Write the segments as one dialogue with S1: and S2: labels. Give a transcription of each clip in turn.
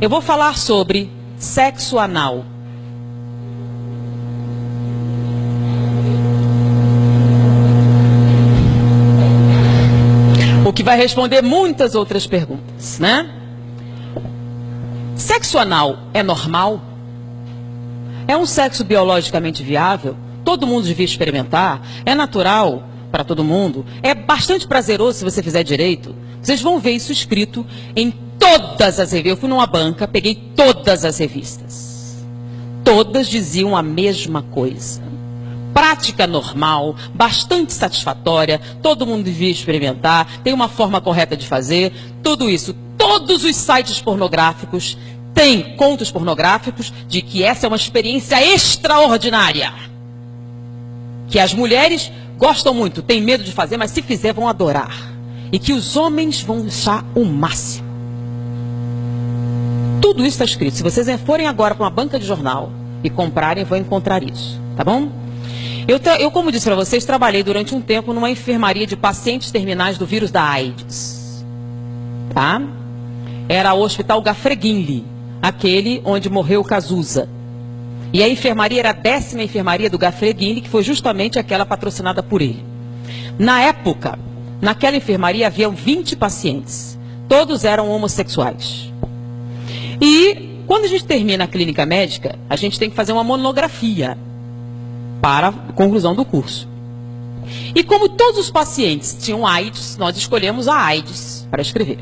S1: Eu vou falar sobre sexo anal. O que vai responder muitas outras perguntas, né? Sexo anal é normal? É um sexo biologicamente viável? Todo mundo devia experimentar? É natural para todo mundo? É bastante prazeroso se você fizer direito? Vocês vão ver isso escrito em todas as revistas. Eu fui numa banca, peguei todas as revistas. Todas diziam a mesma coisa. Prática normal, bastante satisfatória, todo mundo devia experimentar, tem uma forma correta de fazer, tudo isso. Todos os sites pornográficos têm contos pornográficos de que essa é uma experiência extraordinária. Que as mulheres gostam muito, têm medo de fazer, mas se fizer vão adorar. E que os homens vão achar o máximo. Tudo isso está escrito. Se vocês forem agora para uma banca de jornal e comprarem, vão encontrar isso, tá bom? Eu, como disse para vocês, trabalhei durante um tempo numa enfermaria de pacientes terminais do vírus da AIDS. Tá? Era o Hospital Gafreguinli, aquele onde morreu o Cazuza. E a enfermaria era a 10ª enfermaria do Gafreguinli, que foi justamente aquela patrocinada por ele. Na época, naquela enfermaria haviam 20 pacientes. Todos eram homossexuais. E quando a gente termina a clínica médica, a gente tem que fazer uma monografia para a conclusão do curso. E como todos os pacientes tinham AIDS, nós escolhemos a AIDS para escrever.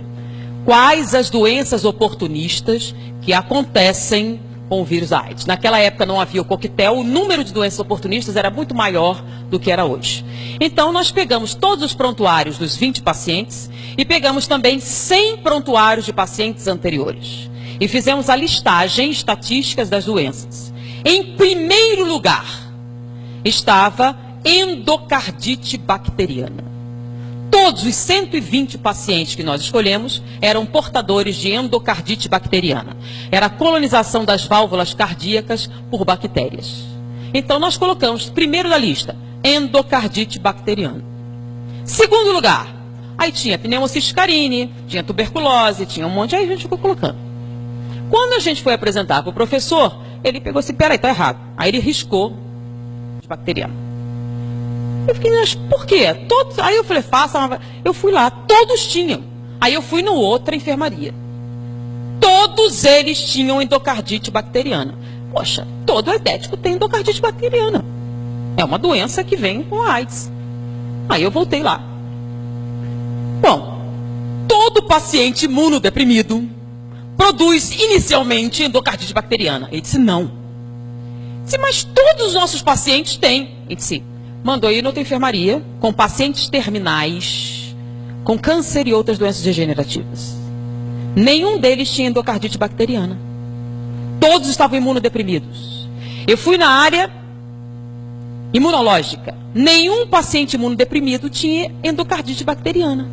S1: Quais as doenças oportunistas que acontecem com o vírus AIDS? Naquela época não havia o coquetel, o número de doenças oportunistas era muito maior do que era hoje. Então nós pegamos todos os prontuários dos 20 pacientes e pegamos também 100 prontuários de pacientes anteriores. E fizemos a listagem estatísticas das doenças. Em primeiro lugar estava endocardite bacteriana. Todos os 120 pacientes que nós escolhemos eram portadores de endocardite bacteriana. Era a colonização das válvulas cardíacas por bactérias. Então nós colocamos, primeiro da lista, endocardite bacteriana. Segundo lugar, aí tinha pneumociste carini, tinha tuberculose, tinha um monte, aí a gente ficou colocando. Quando a gente foi apresentar para o professor, ele pegou assim, peraí, tá errado. Aí ele riscou bacteriana. Eu fiquei, mas por quê? Todos, aí eu falei, faça. Eu fui lá, todos tinham. Aí eu fui no outra enfermaria. Todos eles tinham endocardite bacteriana. Poxa, todo aidético tem endocardite bacteriana. É uma doença que vem com a AIDS. Aí eu voltei lá. Bom, todo paciente imunodeprimido produz inicialmente endocardite bacteriana. Ele disse, não. Disse, mas todos os nossos pacientes têm. Ele disse, mandou ir na outra enfermaria com pacientes terminais, com câncer e outras doenças degenerativas. Nenhum deles tinha endocardite bacteriana. Todos estavam imunodeprimidos. Eu fui na área imunológica. Nenhum paciente imunodeprimido tinha endocardite bacteriana.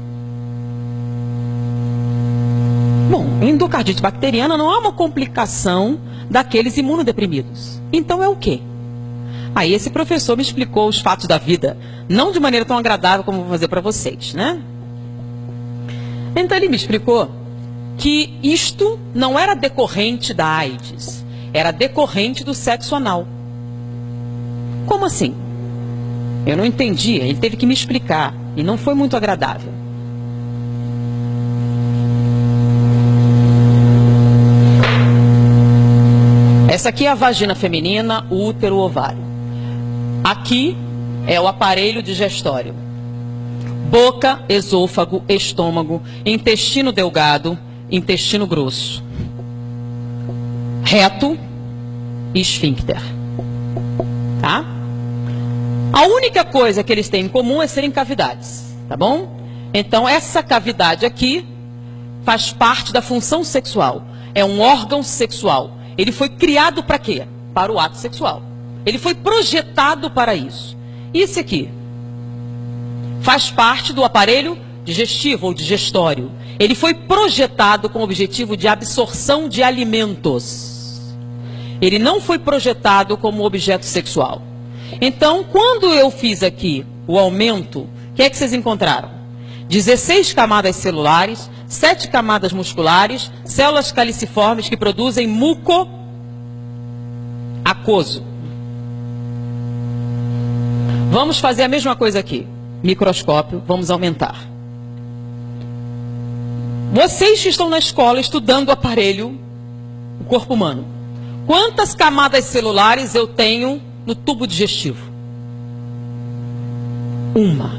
S1: Bom, endocardite bacteriana não é uma complicação daqueles imunodeprimidos. Então é o quê? Aí esse professor me explicou os fatos da vida, não de maneira tão agradável como vou fazer para vocês, né? Então ele me explicou que isto não era decorrente da AIDS, era decorrente do sexo anal. Como assim? Eu não entendi, ele teve que me explicar, e não foi muito agradável. Essa aqui é a vagina feminina, o útero, o ovário. Aqui é o aparelho digestório. Boca, esôfago, estômago, intestino delgado, intestino grosso. Reto e esfíncter. Tá? A única coisa que eles têm em comum é serem cavidades. Tá bom? Então essa cavidade aqui faz parte da função sexual. É um órgão sexual. Ele foi criado para quê? Para o ato sexual. Ele foi projetado para isso. Isso aqui faz parte do aparelho digestivo ou digestório. Ele foi projetado com o objetivo de absorção de alimentos. Ele não foi projetado como objeto sexual. Então, quando eu fiz aqui o aumento, o que é que vocês encontraram? 16 camadas celulares, 7 camadas musculares, células caliciformes que produzem muco aquoso. Vamos fazer a mesma coisa aqui. Microscópio, vamos aumentar. Vocês que estão na escola estudando o aparelho, o corpo humano, quantas camadas celulares eu tenho no tubo digestivo? Uma.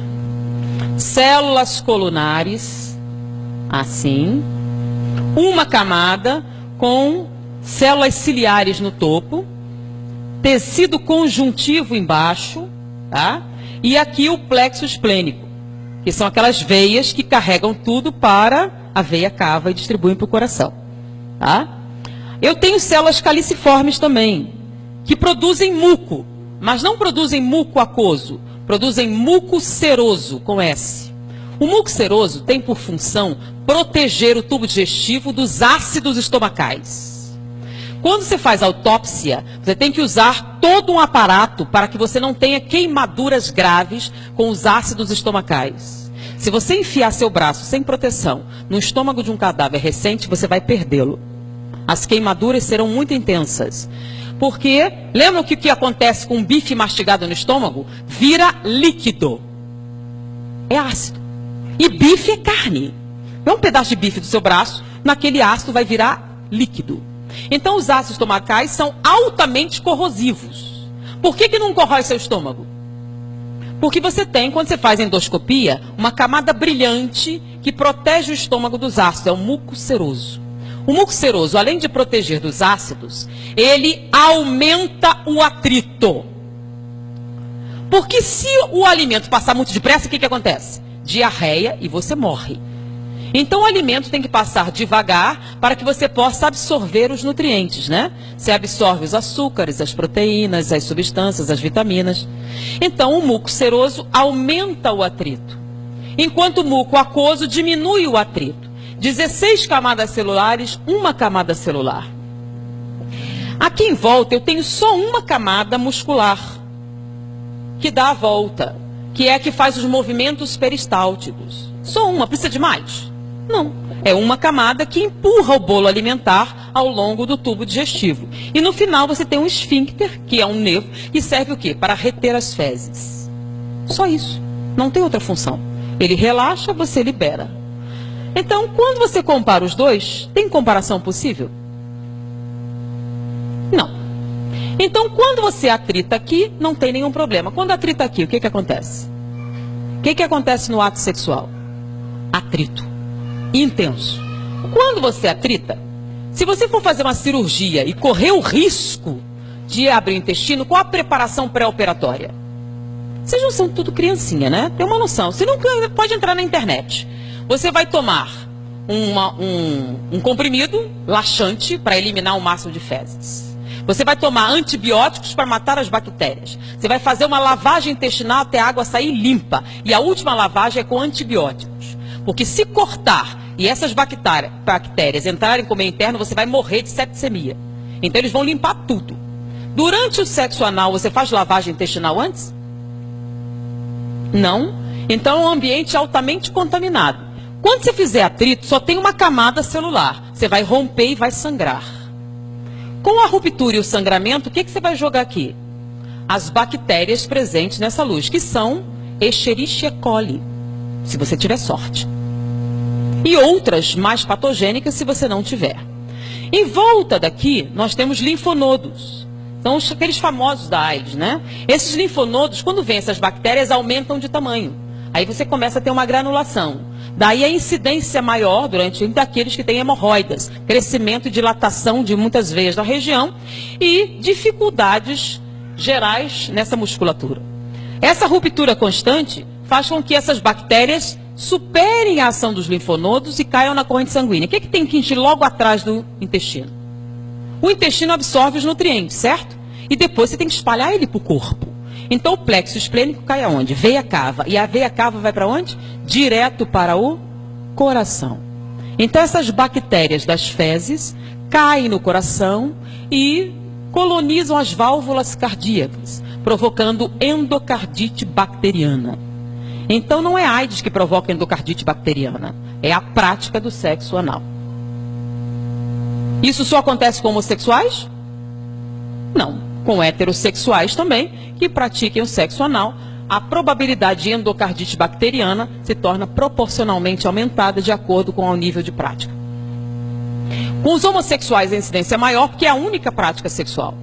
S1: Células colunares, assim. Uma camada com células ciliares no topo, tecido conjuntivo embaixo, tá? E aqui o plexo esplênico, que são aquelas veias que carregam tudo para a veia cava e distribuem para o coração, tá? Eu tenho células caliciformes também, que produzem muco, mas não produzem muco aquoso, produzem muco seroso, com S. O muco seroso tem por função proteger o tubo digestivo dos ácidos estomacais. Quando você faz autópsia, você tem que usar todo um aparato para que você não tenha queimaduras graves com os ácidos estomacais. Se você enfiar seu braço sem proteção no estômago de um cadáver recente, você vai perdê-lo. As queimaduras serão muito intensas. Porque, lembram que o que acontece com um bife mastigado no estômago? Vira líquido. É ácido. E bife é carne. É um pedaço de bife do seu braço, naquele ácido vai virar líquido. Então, os ácidos estomacais são altamente corrosivos. Por que não corrói seu estômago? Porque você tem, quando você faz endoscopia, uma camada brilhante que protege o estômago dos ácidos, é o muco seroso. O muco seroso, além de proteger dos ácidos, ele aumenta o atrito. Porque se o alimento passar muito depressa, o que acontece? Diarreia e você morre. Então o alimento tem que passar devagar para que você possa absorver os nutrientes, né? Você absorve os açúcares, as proteínas, as substâncias, as vitaminas. Então o muco seroso aumenta o atrito, enquanto o muco aquoso diminui o atrito. 16 camadas celulares, uma camada celular. Aqui em volta eu tenho só uma camada muscular, que dá a volta, que é a que faz os movimentos peristálticos. Só uma, precisa de mais? Não, é uma camada que empurra o bolo alimentar ao longo do tubo digestivo. E no final você tem um esfíncter, que é um nervo, que serve o quê? Para reter as fezes. Só isso, não tem outra função. Ele relaxa, você libera. Então, quando você compara os dois, tem comparação possível? Não. Então, quando você atrita aqui, não tem nenhum problema. Quando atrita aqui, o que acontece? O que acontece no ato sexual? Atrito. Intenso. Quando você atrita, se você for fazer uma cirurgia e correr o risco de abrir o intestino, qual a preparação pré-operatória? Vocês não são tudo criancinha, né? Tem uma noção. Você nunca pode entrar na internet. Você vai tomar um comprimido laxante para eliminar o máximo de fezes. Você vai tomar antibióticos para matar as bactérias. Você vai fazer uma lavagem intestinal até a água sair limpa. E a última lavagem é com antibióticos. Porque se cortar e essas bactérias entrarem com o meio interno, você vai morrer de septicemia. Então eles vão limpar tudo. Durante o sexo anal, você faz lavagem intestinal antes? Não. Então é um ambiente altamente contaminado. Quando você fizer atrito, só tem uma camada celular. Você vai romper e vai sangrar. Com a ruptura e o sangramento, o que você vai jogar aqui? As bactérias presentes nessa luz, que são Escherichia coli, se você tiver sorte. E outras mais patogênicas, se você não tiver. Em volta daqui, nós temos linfonodos. São aqueles famosos da AIDS, né? Esses linfonodos, quando vêm essas bactérias, aumentam de tamanho. Aí você começa a ter uma granulação. Daí a incidência maior durante daqueles que têm hemorroidas, crescimento e dilatação de muitas veias da região e dificuldades gerais nessa musculatura. Essa ruptura constante faz com que essas bactérias superem a ação dos linfonodos e caiam na corrente sanguínea. O que tem que ir logo atrás do intestino? O intestino absorve os nutrientes, certo? E depois você tem que espalhar ele para o corpo. Então o plexo esplênico cai aonde? Veia cava. E a veia cava vai para onde? Direto para o coração. Então essas bactérias das fezes caem no coração e colonizam as válvulas cardíacas, provocando endocardite bacteriana. Então não é AIDS que provoca endocardite bacteriana. é a prática do sexo anal. Isso só acontece com homossexuais? Não. Com heterossexuais também, que pratiquem o sexo anal, a probabilidade de endocardite bacteriana se torna proporcionalmente aumentada de acordo com o nível de prática. Com os homossexuais a incidência é maior porque é a única prática sexual,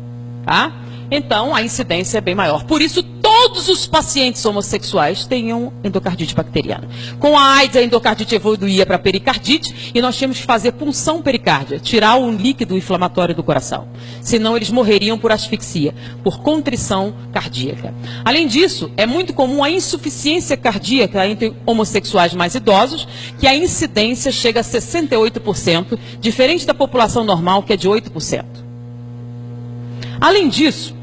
S1: tá? Então a incidência é bem maior. Por isso todos os pacientes homossexuais tenham endocardite bacteriana. Com a AIDS a endocardite evoluía para pericardite e nós tínhamos que fazer punção pericárdia, tirar o líquido inflamatório do coração. Senão eles morreriam por asfixia, por contrição cardíaca. Além disso, é muito comum a insuficiência cardíaca entre homossexuais mais idosos, que a incidência chega a 68%, diferente da população normal, que é de 8%. Além disso,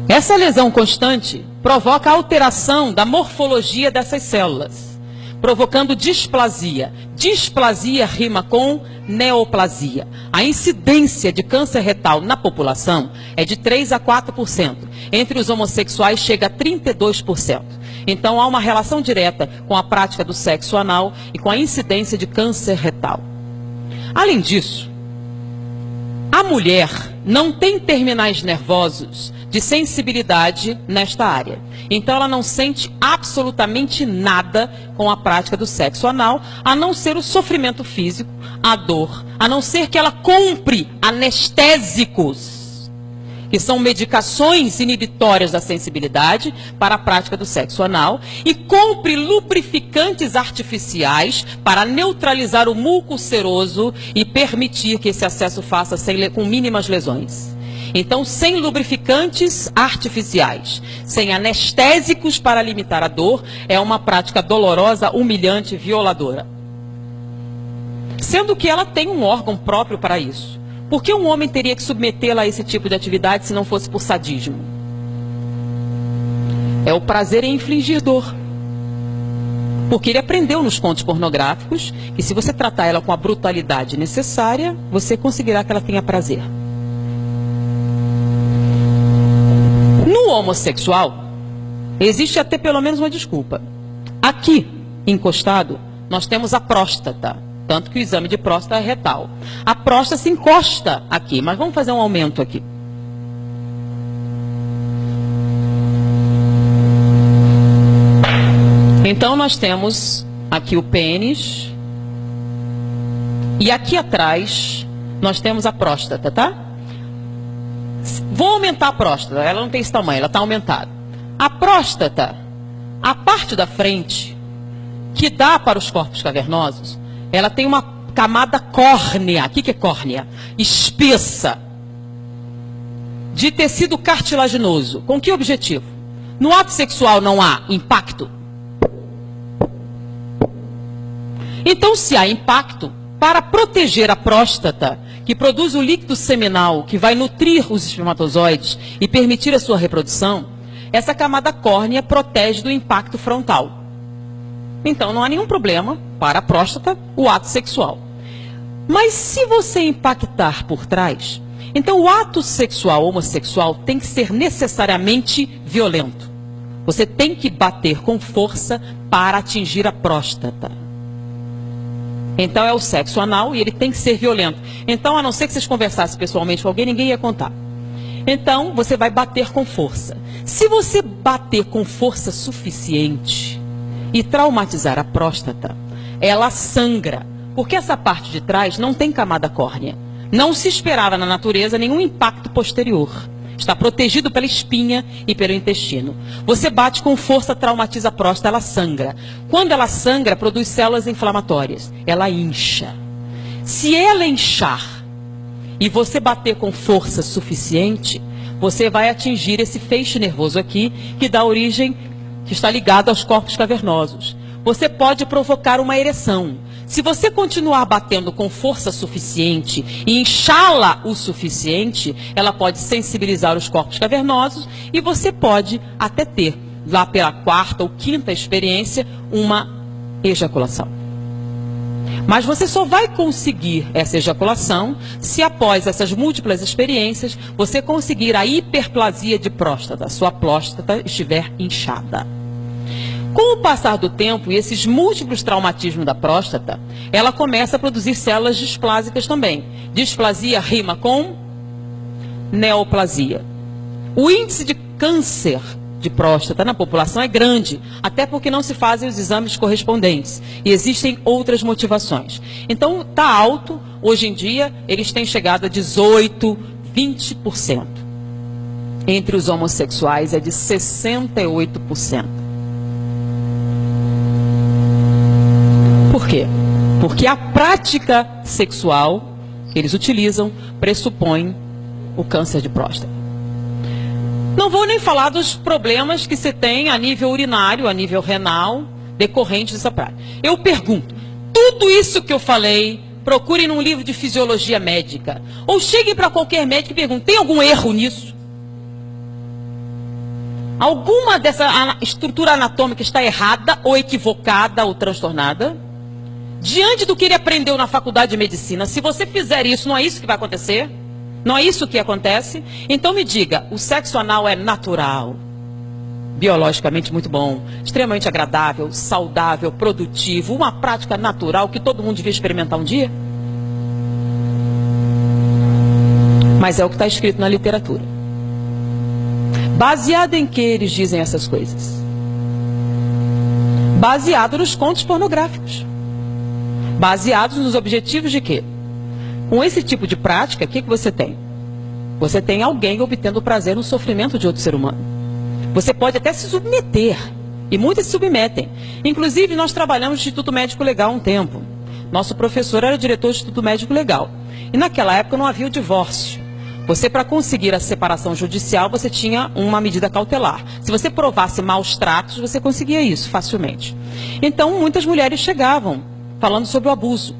S1: essa lesão constante provoca alteração da morfologia dessas células, provocando displasia. Displasia rima com neoplasia. A incidência de câncer retal na população é de 3 a 4%. Entre os homossexuais chega a 32%. Então há uma relação direta com a prática do sexo anal e com a incidência de câncer retal. Além disso, a mulher não tem terminais nervosos de sensibilidade nesta área. Então ela não sente absolutamente nada com a prática do sexo anal, a não ser o sofrimento físico, a dor, a não ser que ela compre anestésicos, que são medicações inibitórias da sensibilidade para a prática do sexo anal, e compre lubrificantes artificiais para neutralizar o muco seroso e permitir que esse acesso faça com mínimas lesões. Então, sem lubrificantes artificiais, sem anestésicos para limitar a dor, é uma prática dolorosa, humilhante, violadora. Sendo que ela tem um órgão próprio para isso. Por que um homem teria que submetê-la a esse tipo de atividade se não fosse por sadismo? É o prazer em infligir dor. Porque ele aprendeu nos contos pornográficos que se você tratar ela com a brutalidade necessária, você conseguirá que ela tenha prazer. No homossexual, existe até pelo menos uma desculpa. Aqui, encostado, nós temos a próstata. Tanto que o exame de próstata é retal. A próstata se encosta aqui, mas vamos fazer um aumento aqui. Então nós temos aqui o pênis. E aqui atrás nós temos a próstata, tá? Vou aumentar a próstata, ela não tem esse tamanho, ela está aumentada. A próstata, a parte da frente, que dá para os corpos cavernosos, ela tem uma camada córnea. O que é córnea? Espessa, de tecido cartilaginoso. Com que objetivo? No ato sexual não há impacto? Então, se há impacto, para proteger a próstata, que produz o líquido seminal que vai nutrir os espermatozoides e permitir a sua reprodução, essa camada córnea protege do impacto frontal. Então não há nenhum problema para a próstata o ato sexual. Mas se você impactar por trás, então o ato sexual homossexual tem que ser necessariamente violento. Você tem que bater com força para atingir a próstata. Então é o sexo anal e ele tem que ser violento. Então, a não ser que vocês conversassem pessoalmente com alguém, ninguém ia contar. Então, você vai bater com força. Se você bater com força suficiente e traumatizar a próstata, ela sangra. Porque essa parte de trás não tem camada córnea. Não se esperava na natureza nenhum impacto posterior. Está protegido pela espinha e pelo intestino. Você bate com força, traumatiza a próstata, ela sangra. Quando ela sangra, produz células inflamatórias. Ela incha. Se ela inchar e você bater com força suficiente, você vai atingir esse feixe nervoso aqui, que dá origem, que está ligado aos corpos cavernosos. Você pode provocar uma ereção. Se você continuar batendo com força suficiente e inchá-la o suficiente, ela pode sensibilizar os corpos cavernosos e você pode até ter, lá pela quarta ou quinta experiência, uma ejaculação. Mas você só vai conseguir essa ejaculação se após essas múltiplas experiências você conseguir a hiperplasia de próstata, sua próstata estiver inchada. Com o passar do tempo e esses múltiplos traumatismos da próstata, ela começa a produzir células displásicas também. Displasia rima com neoplasia. O índice de câncer de próstata na população é grande, até porque não se fazem os exames correspondentes. E existem outras motivações. Então, está alto. Hoje em dia, eles têm chegado a 18%, 20%. Entre os homossexuais é de 68%. Por quê? Porque a prática sexual que eles utilizam pressupõe o câncer de próstata. Não vou nem falar dos problemas que se tem a nível urinário, a nível renal, decorrentes dessa prática. Eu pergunto, tudo isso que eu falei, procurem num livro de fisiologia médica, ou cheguem para qualquer médico e perguntem, tem algum erro nisso? Alguma dessa estrutura anatômica está errada, ou equivocada, ou transtornada? Diante do que ele aprendeu na faculdade de medicina, se você fizer isso, não é isso que vai acontecer? Não é isso que acontece? Então me diga, o sexo anal é natural, biologicamente muito bom, extremamente agradável, saudável, produtivo, uma prática natural que todo mundo devia experimentar um dia? Mas é o que está escrito na literatura. Baseado em que eles dizem essas coisas? Baseado nos contos pornográficos. Baseados nos objetivos de quê? Com esse tipo de prática, o que você tem? Você tem alguém obtendo prazer no sofrimento de outro ser humano. Você pode até se submeter, e muitos se submetem. Inclusive, nós trabalhamos no Instituto Médico Legal há um tempo. Nosso professor era diretor do Instituto Médico Legal. E naquela época não havia o divórcio. Você, para conseguir a separação judicial, você tinha uma medida cautelar. Se você provasse maus tratos, você conseguia isso facilmente. Então, muitas mulheres chegavam falando sobre o abuso.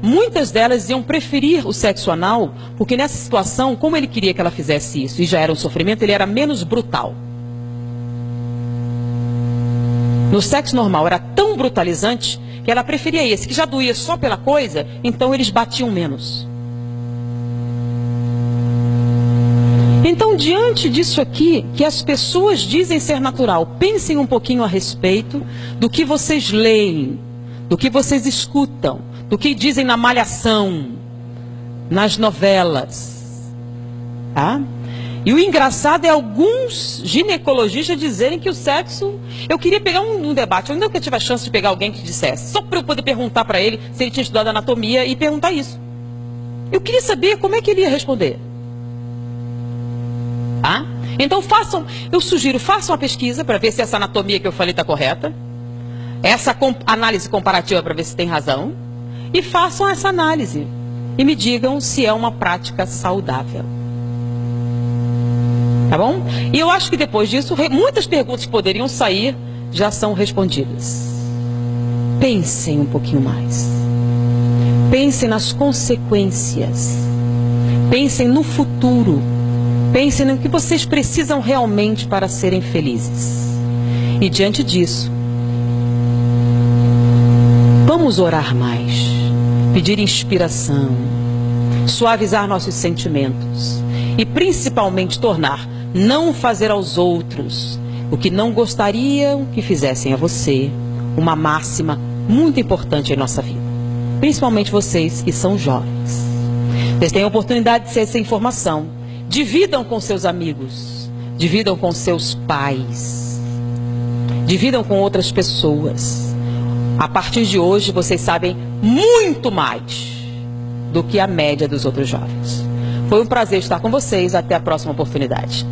S1: Muitas delas iam preferir o sexo anal, porque nessa situação, como ele queria que ela fizesse isso, e já era um sofrimento, ele era menos brutal. No sexo normal era tão brutalizante, que ela preferia esse, que já doía só pela coisa, então eles batiam menos. Então, diante disso aqui, que as pessoas dizem ser natural, pensem um pouquinho a respeito do que vocês leem, do que vocês escutam, do que dizem na malhação, nas novelas. Tá? E o engraçado é alguns ginecologistas dizerem que o sexo... Eu queria pegar um debate, eu nunca tive a chance de pegar alguém que dissesse, só para eu poder perguntar para ele se ele tinha estudado anatomia e perguntar isso. Eu queria saber como é que ele ia responder. Tá? Então façam, eu sugiro, façam uma pesquisa para ver se essa anatomia que eu falei está correta. Essa análise comparativa para ver se tem razão. E façam essa análise. E me digam se é uma prática saudável. Tá bom? E eu acho que depois disso, muitas perguntas que poderiam sair já são respondidas. Pensem um pouquinho mais. Pensem nas consequências. Pensem no futuro. Pensem no que vocês precisam realmente para serem felizes. E diante disso, vamos orar mais, pedir inspiração, suavizar nossos sentimentos e principalmente não fazer aos outros o que não gostariam que fizessem a você, uma máxima muito importante em nossa vida. Principalmente vocês que são jovens. Vocês têm a oportunidade de ter essa informação. Dividam com seus amigos, dividam com seus pais, dividam com outras pessoas. A partir de hoje, vocês sabem muito mais do que a média dos outros jovens. Foi um prazer estar com vocês. Até a próxima oportunidade.